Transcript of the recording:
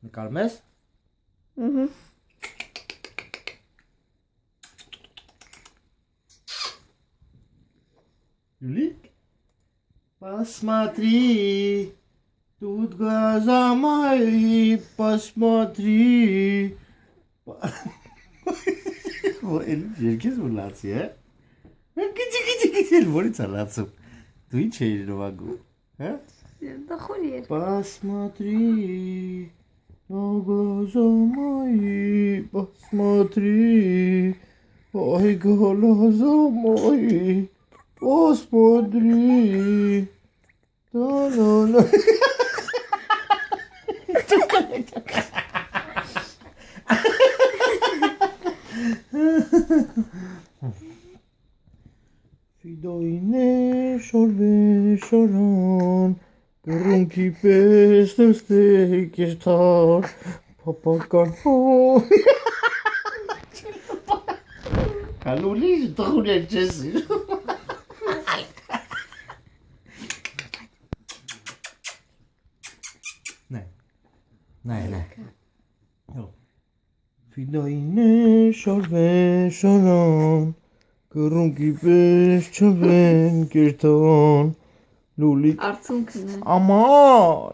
Նկարում ես։ Юлик, посмотри, тут глаза мои, посмотри. Երկես որ լացի, է? Գիջի, որից է լացում։ Դու ինչ էիր նվագում, հա? Դա խոր էր։ Посмотри, на глаза мои, посмотри. Ой, глаза мои, посмотри. Да-да-да. Ֆիդոյներ շորվեն, կռունկի պես նստեք ես թար, պապական հոյ։ Կալուլի տխուր էր չես իրում։ Նայ։ Ֆիդոյներ շորվեն, կռունկի պես չվեն կերտան, լուլիկ Արցունքն է։ Aman.